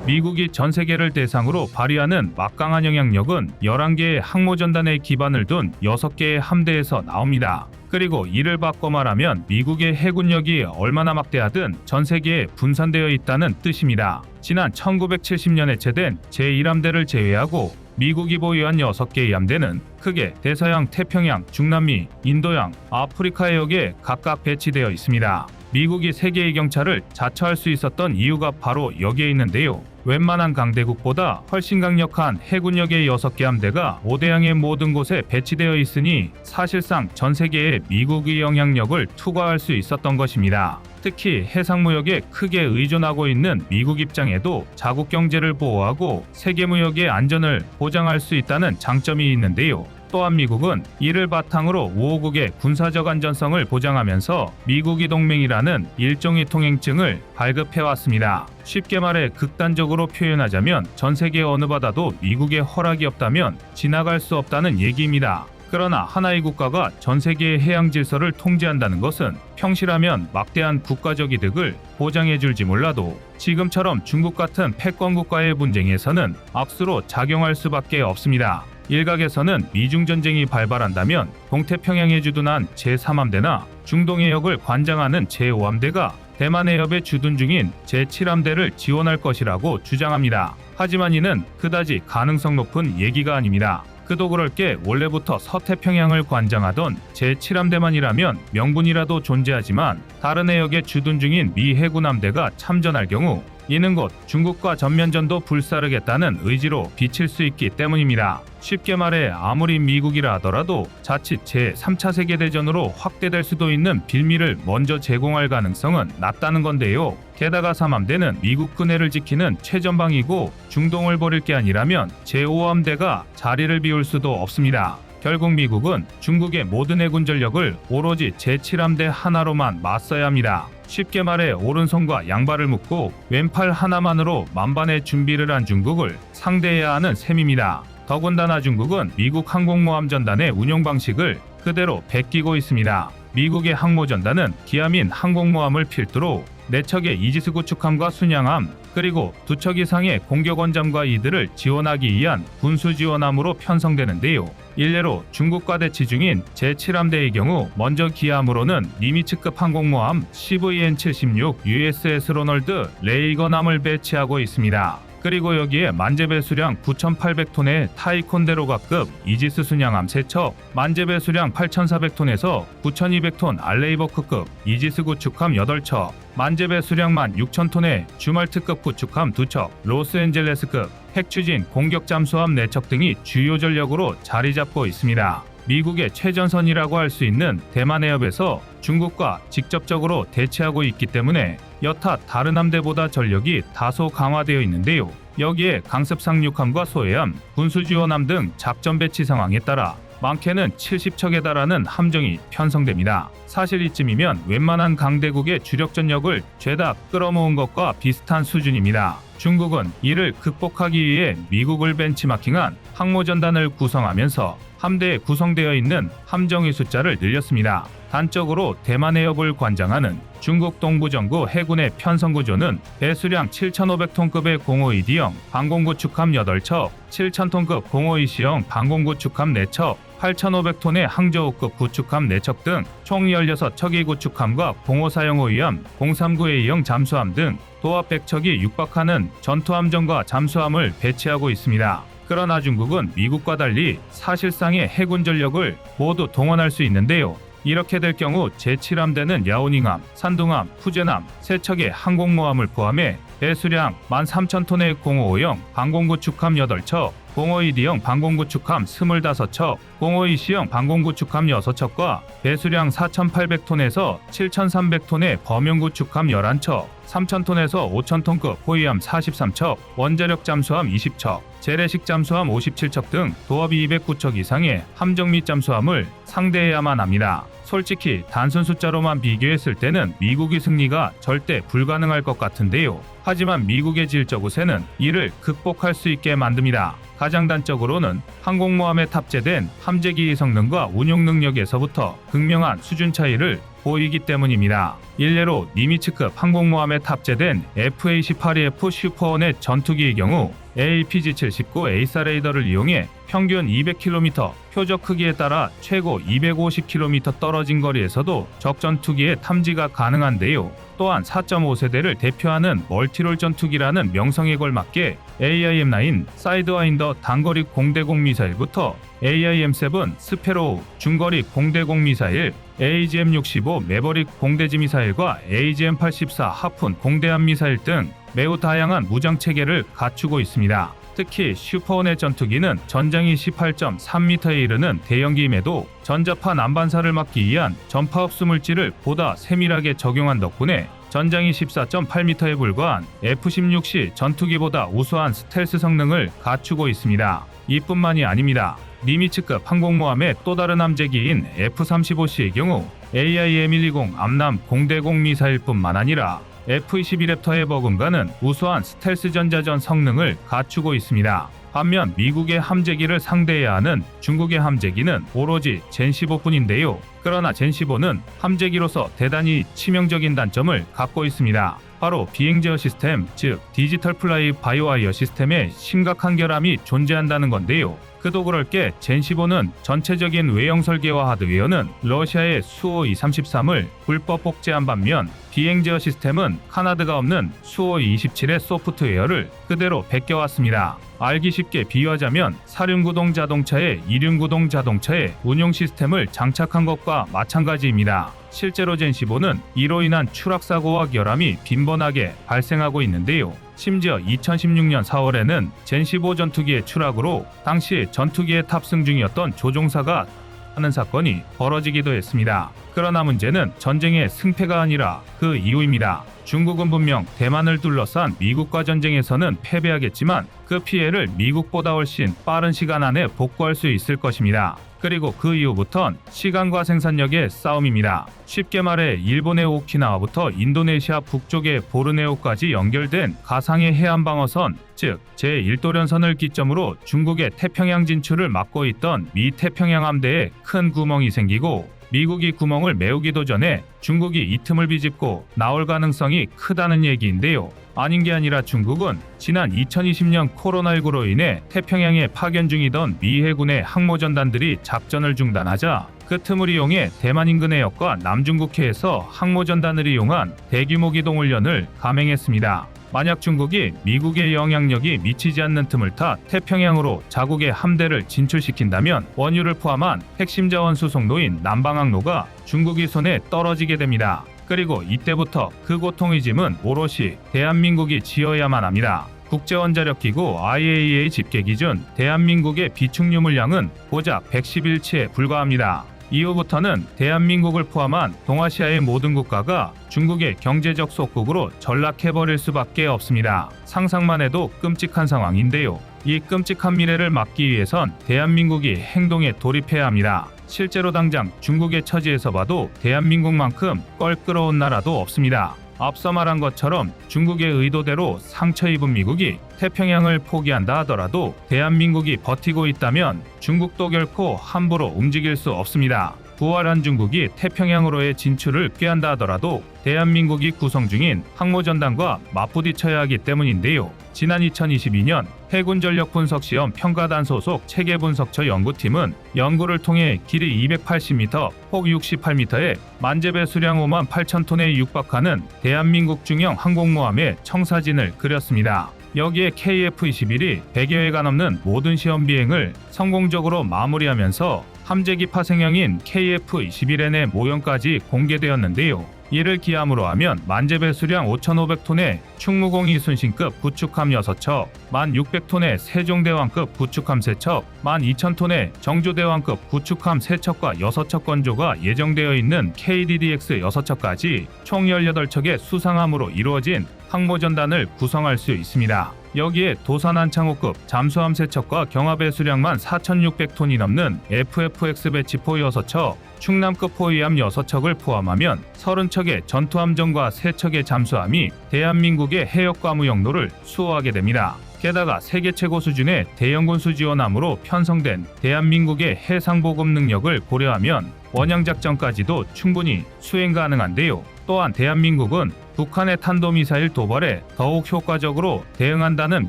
S1: 미국이 전 세계를 대상으로 발휘하는 막강한 영향력은 11개의 항모전단에 기반을 둔 6개의 함대에서 나옵니다. 그리고 이를 바꿔 말하면 미국의 해군력이 얼마나 막대하든 전 세계에 분산되어 있다는 뜻입니다. 지난 1970년에 해체된 제1함대를 제외하고 미국이 보유한 6개의 함대는 크게 대서양, 태평양, 중남미, 인도양, 아프리카 해역에 각각 배치되어 있습니다. 미국이 세계의 경찰을 자처할 수 있었던 이유가 바로 여기에 있는데요. 웬만한 강대국보다 훨씬 강력한 해군력의 6개 함대가 5대양의 모든 곳에 배치되어 있으니 사실상 전 세계에 미국의 영향력을 투과할 수 있었던 것입니다. 특히 해상무역에 크게 의존하고 있는 미국 입장에도 자국 경제를 보호하고 세계무역의 안전을 보장할 수 있다는 장점이 있는데요. 또한 미국은 이를 바탕으로 5호국의 군사적 안전성을 보장하면서 미국이 동맹이라는 일종의 통행증을 발급해왔습니다. 쉽게 말해 극단적으로 표현하자면 전 세계 어느 바다도 미국의 허락이 없다면 지나갈 수 없다는 얘기입니다. 그러나 하나의 국가가 전 세계의 해양 질서를 통제한다는 것은 평시라면 막대한 국가적 이득을 보장해줄지 몰라도 지금처럼 중국 같은 패권 국가의 분쟁에서는 악수로 작용할 수밖에 없습니다. 일각에서는 미중 전쟁이 발발한다면 동태평양에 주둔한 제3함대나 중동 해역을 관장하는 제5함대가 대만 해협에 주둔 중인 제7함대를 지원할 것이라고 주장합니다. 하지만 이는 그다지 가능성 높은 얘기가 아닙니다. 그도 그럴 게 원래부터 서태평양을 관장하던 제7함대만이라면 명분이라도 존재하지만 다른 해역에 주둔 중인 미 해군 함대가 참전할 경우 이는 곧 중국과 전면전도 불사르겠다는 의지로 비칠 수 있기 때문입니다. 쉽게 말해 아무리 미국이라 하더라도 자칫 제3차 세계대전으로 확대될 수도 있는 빌미를 먼저 제공할 가능성은 낮다는 건데요. 게다가 3함대는 미국 근해를 지키는 최전방이고 중동을 버릴 게 아니라면 제5함대가 자리를 비울 수도 없습니다. 결국 미국은 중국의 모든 해군 전력을 오로지 제7함대 하나로만 맞서야 합니다. 쉽게 말해 오른손과 양발을 묶고 왼팔 하나만으로 만반의 준비를 한 중국을 상대해야 하는 셈입니다. 더군다나 중국은 미국 항공모함전단의 운용 방식을 그대로 베끼고 있습니다. 미국의 항모전단은 기함인 항공모함을 필두로 4척의 이지스 구축함과 순양함 그리고 2척 이상의 공격원잠과 이들을 지원하기 위한 군수지원함으로 편성되는데요. 일례로 중국과 대치 중인 제7함대의 경우 먼저 기함으로는 니미츠급 항공모함 CVN-76 USS 로널드 레이건함을 배치하고 있습니다. 그리고 여기에 만재배 수량 9,800톤의 타이콘데로가급 이지스 순양함 3척, 만재배 수량 8,400톤에서 9,200톤 알레이버크급 이지스 구축함 8척, 만재배 수량 16,000톤의 주말트급 구축함 2척, 로스앤젤레스급 핵추진 공격 잠수함 4척 등이 주요 전력으로 자리 잡고 있습니다. 미국의 최전선이라고 할 수 있는 대만 해협에서 중국과 직접적으로 대치하고 있기 때문에 여타 다른 함대보다 전력이 다소 강화되어 있는데요. 여기에 강습 상륙함과 소해함, 군수지원함 등 작전 배치 상황에 따라 많게는 70척에 달하는 함정이 편성됩니다. 사실 이쯤이면 웬만한 강대국의 주력 전력을 죄다 끌어모은 것과 비슷한 수준입니다. 중국은 이를 극복하기 위해 미국을 벤치마킹한 항모전단을 구성하면서 함대에 구성되어 있는 함정의 숫자를 늘렸습니다. 단적으로 대만 해협을 관장하는 중국 동부정부 해군의 편성구조는 배수량 7,500톤급의 052D형 방공구축함 8척, 7,000톤급 052C형 방공구축함 4척, 8,500톤의 항저우급 구축함 4척 등 총 16척의 구축함과 054형 호위함, 039A형 잠수함 등 도합 100척이 육박하는 전투함정과 잠수함을 배치하고 있습니다. 그러나 중국은 미국과 달리 사실상의 해군 전력을 모두 동원할 수 있는데요. 이렇게 될 경우 제7함대는 야오닝함, 산둥함, 후제남, 3척의 항공모함을 포함해 배수량 13,000톤의 055형 방공구축함 8척, 052D형 방공구축함 25척, 052C형 방공구축함 6척과 배수량 4,800톤에서 7,300톤의 범용구축함 11척, 3,000톤에서 5,000톤급 호위함 43척, 원자력 잠수함 20척, 재래식 잠수함 57척 등 도합이 209척 이상의 함정 및 잠수함을 상대해야만 합니다. 솔직히 단순 숫자로만 비교했을 때는 미국의 승리가 절대 불가능할 것 같은데요. 하지만 미국의 질적 우세는 이를 극복할 수 있게 만듭니다. 가장 단적으로는 항공모함에 탑재된 함재기의 성능과 운용 능력에서부터 극명한 수준 차이를 보이기 때문입니다. 일례로 니미츠급 항공모함에 탑재된 FA-18EF 슈퍼원의 전투기의 경우 APG-79 에이사 레이더를 이용해 평균 200km, 표적 크기에 따라 최고 250km 떨어진 거리에서도 적 전투기의 탐지가 가능한데요. 또한 4.5세대를 대표하는 멀티롤 전투기라는 명성에 걸맞게 AIM-9 사이드와인더 단거리 공대공 미사일부터 AIM-7 스페로우 중거리 공대공 미사일, AGM-65 매버릭 공대지 미사일과 AGM-84 하푼 공대함 미사일 등 매우 다양한 무장 체계를 갖추고 있습니다. 특히 슈퍼원의 전투기는 전장이 18.3m에 이르는 대형기임에도 전자파 난반사를 막기 위한 전파 흡수 물질을 보다 세밀하게 적용한 덕분에 전장이 14.8m에 불과한 F-16C 전투기보다 우수한 스텔스 성능을 갖추고 있습니다. 이뿐만이 아닙니다. 니미츠급 항공모함의 또 다른 함재기인 F-35C의 경우 AIM-120 암람 공대공 미사일뿐만 아니라 F-22 랩터에 버금가는 우수한 스텔스 전자전 성능을 갖추고 있습니다. 반면 미국의 함재기를 상대해야 하는 중국의 함재기는 오로지 젠15뿐인데요. 그러나 젠15는 함재기로서 대단히 치명적인 단점을 갖고 있습니다. 바로 비행제어 시스템, 즉 디지털 플라이 바이와이어 시스템에 심각한 결함이 존재한다는 건데요. 그도 그럴 게 젠15는 전체적인 외형 설계와 하드웨어는 러시아의 수호 233을 불법 복제한 반면 비행제어 시스템은 카나드가 없는 수호 27의 소프트웨어를 그대로 베껴왔습니다. 알기 쉽게 비유하자면 사륜구동 자동차에 이륜구동 자동차의 운용 시스템을 장착한 것과 마찬가지입니다. 실제로 젠15는 이로 인한 추락사고와 결함이 빈번하게 발생하고 있는데요. 심지어 2016년 4월에는 젠15 전투기의 추락으로 당시 전투기에 탑승 중이었던 조종사가 하는 사건이 벌어지기도 했습니다. 그러나 문제는 전쟁의 승패가 아니라 그 이후입니다. 중국은 분명 대만을 둘러싼 미국과 전쟁에서는 패배하겠지만 그 피해를 미국보다 훨씬 빠른 시간 안에 복구할 수 있을 것입니다. 그리고 그 이후부턴 시간과 생산력의 싸움입니다. 쉽게 말해 일본의 오키나와부터 인도네시아 북쪽의 보르네오까지 연결된 가상의 해안방어선, 즉 제1도련선을 기점으로 중국의 태평양 진출을 막고 있던 미 태평양 함대에 큰 구멍이 생기고 미국이 구멍을 메우기도 전에 중국이 이 틈을 비집고 나올 가능성이 크다는 얘기인데요. 아닌 게 아니라 중국은 지난 2020년 코로나19로 인해 태평양에 파견 중이던 미 해군의 항모전단들이 작전을 중단하자 그 틈을 이용해 대만 인근 해역과 남중국해에서 항모전단을 이용한 대규모 기동훈련을 감행했습니다. 만약 중국이 미국의 영향력이 미치지 않는 틈을 타 태평양으로 자국의 함대를 진출시킨다면 원유를 포함한 핵심 자원 수송로인 남방항로가 중국이 손에 떨어지게 됩니다. 그리고 이때부터 그 고통의 짐은 오롯이 대한민국이 지어야만 합니다. 국제원자력기구 IAEA 집계 기준 대한민국의 비축유 물량은 고작 111치에 불과합니다. 이후부터는 대한민국을 포함한 동아시아의 모든 국가가 중국의 경제적 속국으로 전락해버릴 수밖에 없습니다. 상상만 해도 끔찍한 상황인데요. 이 끔찍한 미래를 막기 위해선 대한민국이 행동에 돌입해야 합니다. 실제로 당장 중국의 처지에서 봐도 대한민국만큼 껄끄러운 나라도 없습니다. 앞서 말한 것처럼 중국의 의도대로 상처 입은 미국이 태평양을 포기한다 하더라도 대한민국이 버티고 있다면 중국도 결코 함부로 움직일 수 없습니다. 부활한 중국이 태평양으로의 진출을 꾀한다 하더라도 대한민국이 구성 중인 항모전단과 맞부딪혀야 하기 때문인데요. 지난 2022년 해군전력분석시험 평가단 소속 체계분석처 연구팀은 연구를 통해 길이 280m, 폭 68m의 만재배 수량 5만 8천 톤에 육박하는 대한민국 중형 항공모함의 청사진을 그렸습니다. 여기에 KF-21이 100여 회가 넘는 모든 시험 비행을 성공적으로 마무리하면서 함재기 파생형인 KF-21N의 모형까지 공개되었는데요. 이를 기함으로 하면 만재배 수량 5,500톤의 충무공 이순신급 구축함 6척, 1,600톤의 세종대왕급 구축함 3척, 12,000톤의 정조대왕급 구축함 3척과 6척 건조가 예정되어 있는 KDDX 6척까지 총 18척의 수상함으로 이루어진 항모전단을 구성할 수 있습니다. 여기에 도산안창호급 잠수함 3척과 경합의 수량만 4,600톤이 넘는 FFX 배치포 6척, 충남급 호위함 6척을 포함하면 30척의 전투함정과 3척의 잠수함이 대한민국의 해역과무 영로를 수호하게 됩니다. 게다가 세계 최고 수준의 대형군수 지원함으로 편성된 대한민국의 해상보급 능력을 고려하면 원양작전까지도 충분히 수행 가능한데요. 또한 대한민국은 북한의 탄도미사일 도발에 더욱 효과적으로 대응한다는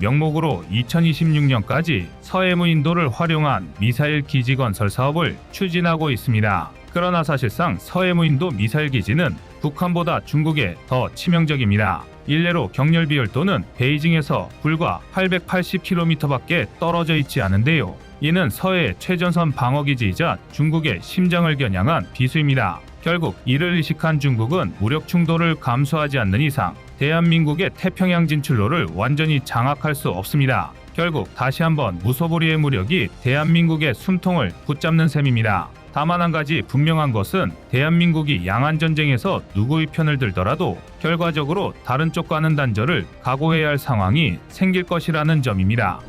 S1: 명목으로 2026년까지 서해무인도를 활용한 미사일 기지 건설 사업을 추진하고 있습니다. 그러나 사실상 서해무인도 미사일 기지는 북한보다 중국에 더 치명적입니다. 일례로 경렬비열도는 베이징에서 불과 880km밖에 떨어져 있지 않은데요. 이는 서해의 최전선 방어기지이자 중국의 심장을 겨냥한 비수입니다. 결국 이를 의식한 중국은 무력 충돌을 감수하지 않는 이상 대한민국의 태평양 진출로를 완전히 장악할 수 없습니다. 결국 다시 한번 무소불위의 무력이 대한민국의 숨통을 붙잡는 셈입니다. 다만 한 가지 분명한 것은 대한민국이 양안전쟁에서 누구의 편을 들더라도 결과적으로 다른 쪽과는 단절을 각오해야 할 상황이 생길 것이라는 점입니다.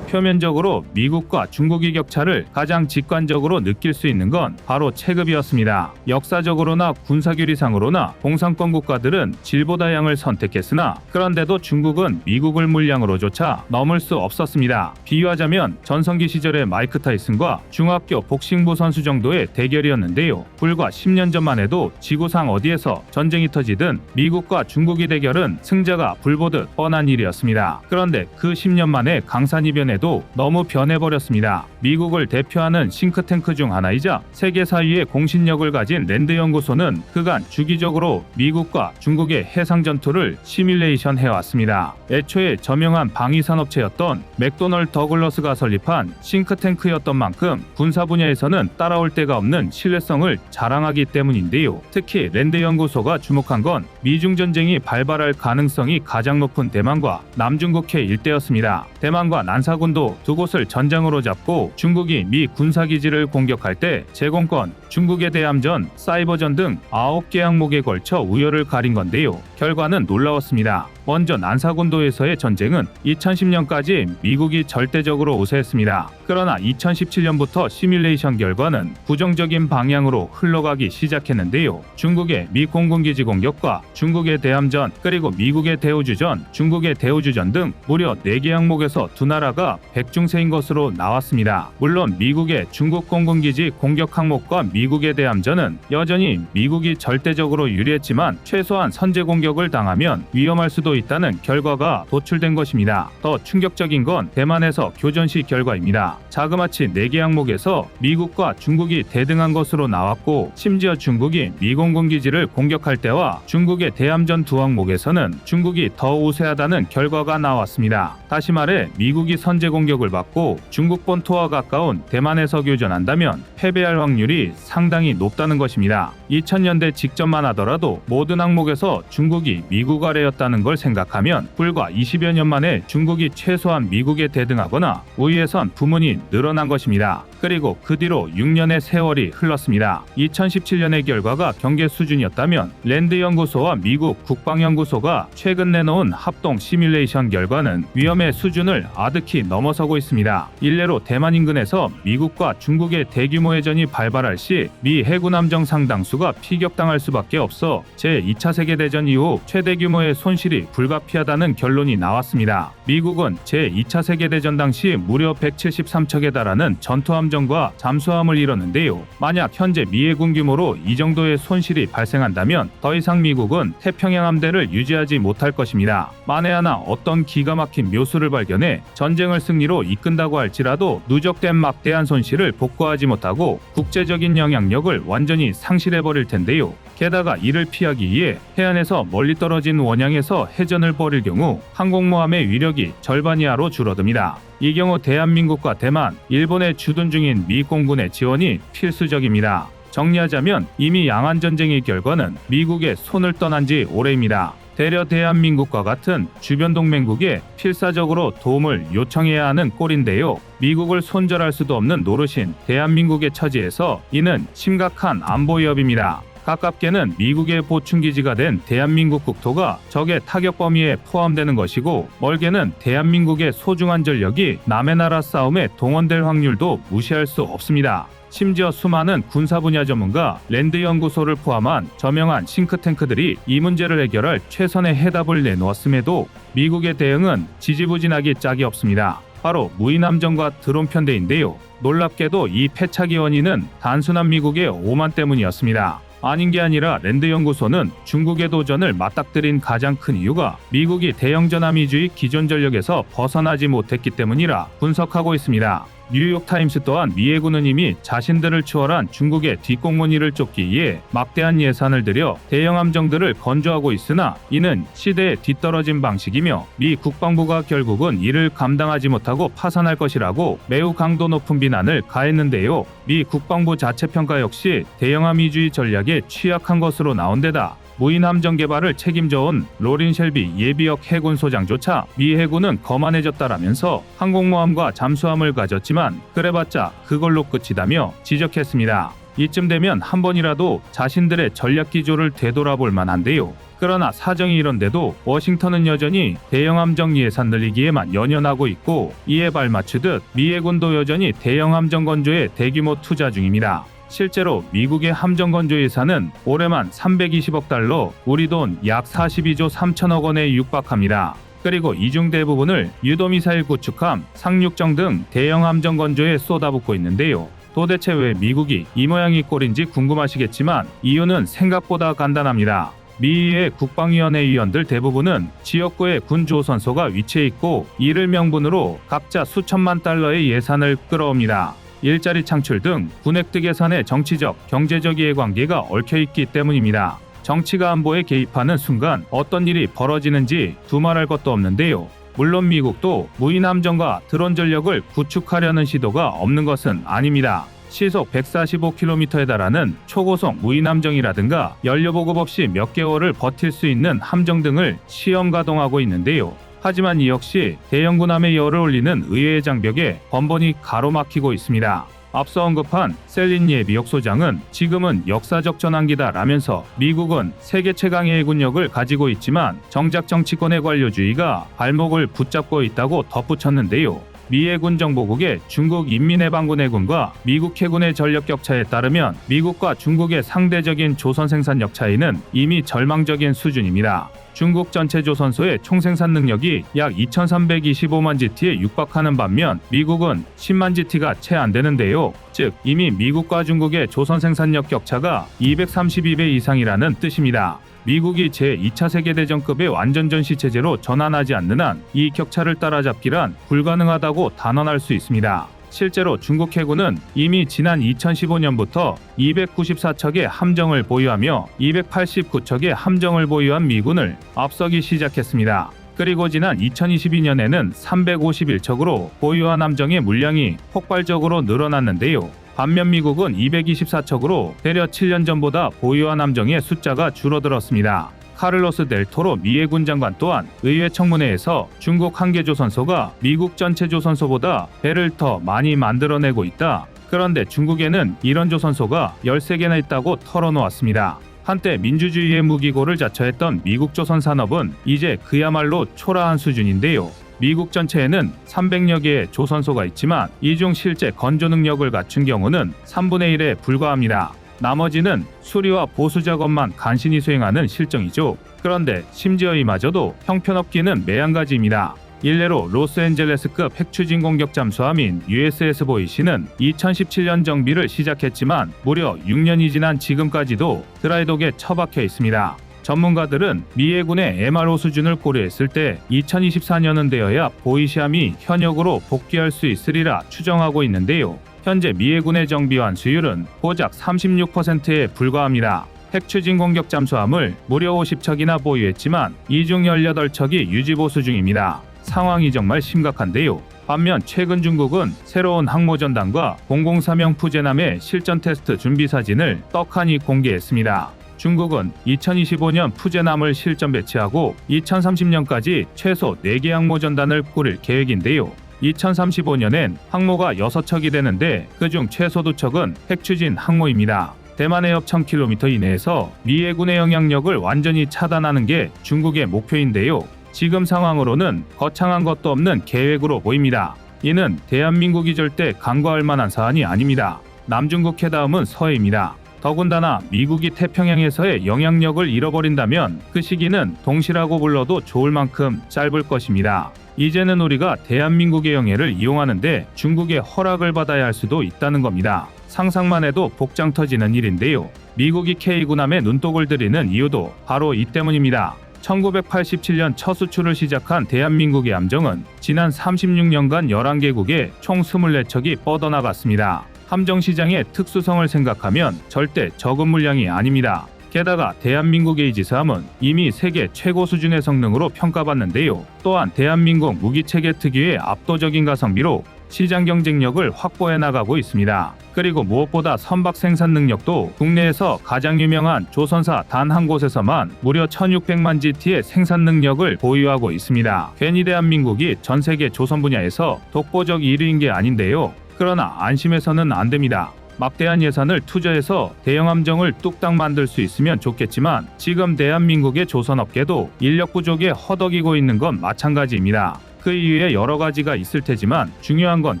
S1: 표면적으로 미국과 중국의 격차를 가장 직관적으로 느낄 수 있는 건 바로 체급이었습니다. 역사적으로나 군사규리상으로나 공산권 국가들은 질보다 양을 선택했으나 그런데도 중국은 미국을 물량으로조차 넘을 수 없었습니다. 비유하자면 전성기 시절의 마이크 타이슨과 중학교 복싱부 선수 정도의 대결이었는데요. 불과 10년 전만 해도 지구상 어디에서 전쟁이 터지든 미국과 중국의 대결은 승자가 불보듯 뻔한 일이었습니다. 그런데 그 10년 만에 강산이변에도 너무 변해버렸습니다. 미국을 대표하는 싱크탱크 중 하나이자 세계 4위의 공신력을 가진 랜드 연구소는 그간 주기적으로 미국과 중국의 해상 전투를 시뮬레이션 해왔습니다. 애초에 저명한 방위산업체였던 맥도널드 더글러스가 설립한 싱크탱크였던 만큼 군사 분야에서는 따라올 데가 없는 신뢰성을 자랑하기 때문인데요. 특히 랜드 연구소가 주목한 건 미중 전쟁이 발발할 가능성이 가장 높은 대만과 남중국해 일대였습니다. 대만과 난사군도 두 곳을 전장으로 잡고 중국이 미 군사기지를 공격할 때 제공권, 중국의 대함전, 사이버전 등 9개 항목에 걸쳐 우열을 가린 건데요. 결과는 놀라웠습니다. 먼저 난사군도에서의 전쟁은 2010년까지 미국이 절대적으로 우세했습니다. 그러나 2017년부터 시뮬레이션 결과는 부정적인 방향으로 흘러가기 시작했는데요. 중국의 미 공군기지 공격과 중국의 대함전, 그리고 미국의 대우주전, 중국의 대우주전 등 무려 4개 항목에서 두 나라가 백중세인 것으로 나왔습니다. 물론 미국의 중국 공군기지 공격 항목과 미국의 대함전은 여전히 미국이 절대적으로 유리했지만 최소한 선제 공격을 당하면 위험할 수도 있다는 결과가 도출된 것입니다. 더 충격적인 건 대만에서 교전시 결과입니다. 자그마치 4개 항목에서 미국과 중국이 대등한 것으로 나왔고, 심지어 중국이 미 공군기지를 공격할 때와 중국의 대함전 두 항목에서는 중국이 더 우세하다는 결과가 나왔습니다. 다시 말해 미국이 선제 공격을 받고 중국 본토와 가까운 대만에서 교전한다면 패배할 확률이 상당히 높다는 것입니다. 2000년대 직전만 하더라도 모든 항목에서 중국이 미국 아래였다는 걸 생각하면 불과 20여 년 만에 중국이 최소한 미국에 대등하거나 우위에선 부문이 늘어난 것입니다. 그리고 그 뒤로 6년의 세월이 흘렀습니다. 2017년의 결과가 경계 수준이었다면 랜드 연구소와 미국 국방연구소가 최근 내놓은 합동 시뮬레이션 결과는 위험의 수준을 아득히 넘어서고 있습니다. 일례로 대만 인근에서 미국과 중국의 대규모 해전이 발발할 시 미 해군 함정 상당수가 피격당할 수밖에 없어 제2차 세계대전 이후 최대 규모의 손실이 불가피하다는 결론이 나왔습니다. 미국은 제2차 세계대전 당시 무려 173척에 달하는 전투함정과 잠수함을 잃었는데요. 만약 현재 미 해군 규모로 이 정도의 손실이 발생한다면 더 이상 미국은 태평양 함대를 유지하지 못할 것입니다. 만에 하나 어떤 기가 막힌 묘수를 발견해 전쟁을 승리로 이끈다고 할지라도 누적된 막대한 손실을 복구하지 못하고 국제적인 영향력을 완전히 상실해버릴 텐데요. 게다가 이를 피하기 위해 해안에서 멀리 떨어진 원양에서 해전을 벌일 경우 항공모함의 위력이 절반 이하로 줄어듭니다. 이 경우 대한민국과 대만, 일본에 주둔 중인 미 공군의 지원이 필수적입니다. 정리하자면 이미 양안전쟁의 결과는 미국의 손을 떠난 지 오래입니다. 대려 대한민국과 같은 주변 동맹국에 필사적으로 도움을 요청해야 하는 꼴인데요. 미국을 손절할 수도 없는 노릇인 대한민국의 처지에서 이는 심각한 안보 위협입니다. 가깝게는 미국의 보충기지가 된 대한민국 국토가 적의 타격 범위에 포함되는 것이고, 멀게는 대한민국의 소중한 전력이 남의 나라 싸움에 동원될 확률도 무시할 수 없습니다. 심지어 수많은 군사 분야 전문가, 랜드 연구소를 포함한 저명한 싱크탱크들이 이 문제를 해결할 최선의 해답을 내놓았음에도 미국의 대응은 지지부진하기 짝이 없습니다. 바로 무인함정과 드론 편대인데요. 놀랍게도 이 패착의 원인은 단순한 미국의 오만 때문이었습니다. 아닌 게 아니라 랜드 연구소는 중국의 도전을 맞닥뜨린 가장 큰 이유가 미국이 대형전함 위주의 기존 전력에서 벗어나지 못했기 때문이라 분석하고 있습니다. 뉴욕타임스 또한 미 해군은 이미 자신들을 추월한 중국의 뒷공무니를 쫓기 위해 막대한 예산을 들여 대형 함정들을 건조하고 있으나 이는 시대에 뒤떨어진 방식이며 미 국방부가 결국은 이를 감당하지 못하고 파산할 것이라고 매우 강도 높은 비난을 가했는데요. 미 국방부 자체 평가 역시 대형함 위주의 전략에 취약한 것으로 나온 데다 무인 함정 개발을 책임져온 로린 셸비 예비역 해군 소장조차 미 해군은 거만해졌다라면서 항공모함과 잠수함을 가졌지만 그래봤자 그걸로 끝이다며 지적했습니다. 이쯤 되면 한 번이라도 자신들의 전략 기조를 되돌아볼 만한데요. 그러나 사정이 이런데도 워싱턴은 여전히 대형 함정 예산 늘리기에만 연연하고 있고, 이에 발맞추듯 미 해군도 여전히 대형 함정 건조에 대규모 투자 중입니다. 실제로 미국의 함정 건조 예산은 올해만 320억 달러, 우리 돈 약 42조 3천억 원에 육박합니다. 그리고 이 중 대부분을 유도미사일 구축함, 상륙정 등 대형 함정 건조에 쏟아붓고 있는데요. 도대체 왜 미국이 이 모양이 꼴인지 궁금하시겠지만 이유는 생각보다 간단합니다. 미의 국방위원회 위원들 대부분은 지역구에 군 조선소가 위치해 있고, 이를 명분으로 각자 수천만 달러의 예산을 끌어옵니다. 일자리 창출 등 군획득 예산의 정치적, 경제적 이해관계가 얽혀있기 때문입니다. 정치가 안보에 개입하는 순간 어떤 일이 벌어지는지 두말할 것도 없는데요. 물론 미국도 무인 함정과 드론 전력을 구축하려는 시도가 없는 것은 아닙니다. 시속 145km에 달하는 초고속 무인 함정이라든가 연료 보급 없이 몇 개월을 버틸 수 있는 함정 등을 시험 가동하고 있는데요. 하지만 이 역시 대형 군함의 열을 올리는 의회의 장벽에 번번이 가로막히고 있습니다. 앞서 언급한 셀린 예비역 소장은 지금은 역사적 전환기다라면서 미국은 세계 최강의 해군력을 가지고 있지만 정작 정치권의 관료주의가 발목을 붙잡고 있다고 덧붙였는데요. 미 해군 정보국의 중국 인민해방군 해군과 미국 해군의 전력 격차에 따르면 미국과 중국의 상대적인 조선 생산력 차이는 이미 절망적인 수준입니다. 중국 전체 조선소의 총생산 능력이 약 2325만 GT에 육박하는 반면 미국은 10만 GT가 채 안 되는데요. 즉 이미 미국과 중국의 조선 생산력 격차가 232배 이상이라는 뜻입니다. 미국이 제2차 세계대전급의 완전 전시체제로 전환하지 않는 한 이 격차를 따라잡기란 불가능하다고 단언할 수 있습니다. 실제로 중국 해군은 이미 지난 2015년부터 294척의 함정을 보유하며 289척의 함정을 보유한 미군을 앞서기 시작했습니다. 그리고 지난 2022년에는 351척으로 보유한 함정의 물량이 폭발적으로 늘어났는데요. 반면 미국은 224척으로 대략 7년 전보다 보유한 함정의 숫자가 줄어들었습니다. 카를로스 델 토로 미 해군 장관 또한 의회 청문회에서 중국 한 개 조선소가 미국 전체 조선소보다 배를 더 많이 만들어내고 있다. 그런데 중국에는 이런 조선소가 13개나 있다고 털어놓았습니다. 한때 민주주의의 무기고를 자처했던 미국 조선 산업은 이제 그야말로 초라한 수준인데요. 미국 전체에는 300여 개의 조선소가 있지만 이 중 실제 건조 능력을 갖춘 경우는 3분의 1에 불과합니다. 나머지는 수리와 보수 작업만 간신히 수행하는 실정이죠. 그런데 심지어 이마저도 형편없기는 매한가지입니다. 일례로 로스앤젤레스급 핵추진 공격 잠수함인 USS 보이시는 2017년 정비를 시작했지만 무려 6년이 지난 지금까지도 드라이독에 처박혀 있습니다. 전문가들은 미 해군의 MRO 수준을 고려했을 때 2024년은 되어야 보이시함이 현역으로 복귀할 수 있으리라 추정하고 있는데요. 현재 미 해군의 정비 완수율은 고작 36%에 불과합니다. 핵추진 공격 잠수함을 무려 50척이나 보유했지만 이 중 18척이 유지보수 중입니다. 상황이 정말 심각한데요. 반면 최근 중국은 새로운 항모전단과 003형 푸제남의 실전 테스트 준비 사진을 떡하니 공개했습니다. 중국은 2025년 푸제남을 실전 배치하고 2030년까지 최소 4개 항모전단을 꾸릴 계획인데요. 2035년엔 항모가 6척이 되는데 그중 최소 2척은 핵추진 항모입니다. 대만의 옆 1000km 이내에서 미 해군의 영향력을 완전히 차단하는 게 중국의 목표인데요. 지금 상황으로는 거창한 것도 없는 계획으로 보입니다. 이는 대한민국이 절대 간과할 만한 사안이 아닙니다. 남중국 해다음은 서해입니다. 더군다나 미국이 태평양에서의 영향력을 잃어버린다면 그 시기는 동시라고 불러도 좋을 만큼 짧을 것입니다. 이제는 우리가 대한민국의 영해를 이용하는데 중국의 허락을 받아야 할 수도 있다는 겁니다. 상상만 해도 복장 터지는 일인데요. 미국이 K군함에 눈독을 들이는 이유도 바로 이 때문입니다. 1987년 첫 수출을 시작한 대한민국의 함정은 지난 36년간 11개국에 총 24척이 뻗어나갔습니다. 함정 시장의 특수성을 생각하면 절대 적은 물량이 아닙니다. 게다가 대한민국의 이지스함은 이미 세계 최고 수준의 성능으로 평가받는데요. 또한 대한민국 무기체계 특유의 압도적인 가성비로 시장 경쟁력을 확보해 나가고 있습니다. 그리고 무엇보다 선박 생산 능력도 국내에서 가장 유명한 조선사 단 한 곳에서만 무려 1600만 GT의 생산 능력을 보유하고 있습니다. 괜히 대한민국이 전 세계 조선 분야에서 독보적 1위인 게 아닌데요. 그러나 안심해서는 안 됩니다. 막대한 예산을 투자해서 대형 함정을 뚝딱 만들 수 있으면 좋겠지만 지금 대한민국의 조선업계도 인력 부족에 허덕이고 있는 건 마찬가지입니다. 그 이유에 여러 가지가 있을 테지만 중요한 건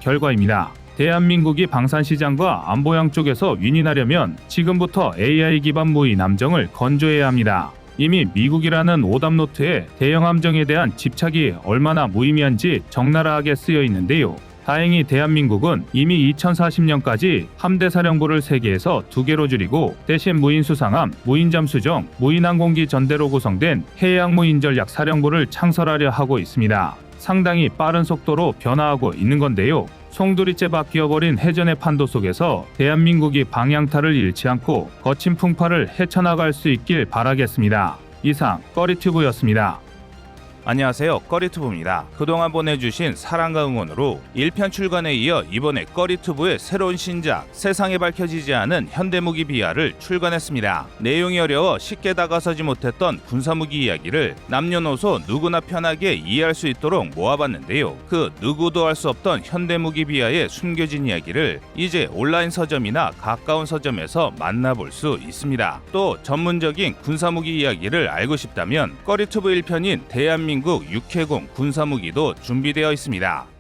S1: 결과입니다. 대한민국이 방산시장과 안보양 쪽에서 윈윈하려면 지금부터 AI 기반 무인 함정을 건조해야 합니다. 이미 미국이라는 오답노트에 대형 함정에 대한 집착이 얼마나 무의미한지 적나라하게 쓰여 있는데요. 다행히 대한민국은 이미 2040년까지 함대 사령부를 3개에서 2개로 줄이고 대신 무인수상함, 무인잠수정, 무인항공기 전대로 구성된 해양무인전략 사령부를 창설하려 하고 있습니다. 상당히 빠른 속도로 변화하고 있는 건데요. 송두리째 바뀌어버린 해전의 판도 속에서 대한민국이 방향타를 잃지 않고 거친 풍파를 헤쳐나갈 수 있길 바라겠습니다. 이상 꺼리튜브였습니다.
S2: 안녕하세요, 꺼리튜브입니다. 그동안 보내주신 사랑과 응원으로 1편 출간에 이어 이번에 꺼리튜브의 새로운 신작 세상에 밝혀지지 않은 현대무기 비하를 출간했습니다. 내용이 어려워 쉽게 다가서지 못했던 군사무기 이야기를 남녀노소 누구나 편하게 이해할 수 있도록 모아봤는데요. 그 누구도 알 수 없던 현대무기 비하의 숨겨진 이야기를 이제 온라인 서점이나 가까운 서점에서 만나볼 수 있습니다. 또 전문적인 군사무기 이야기를 알고 싶다면 꺼리튜브 1편인 대한민국 육해공 군사무기도 준비되어 있습니다.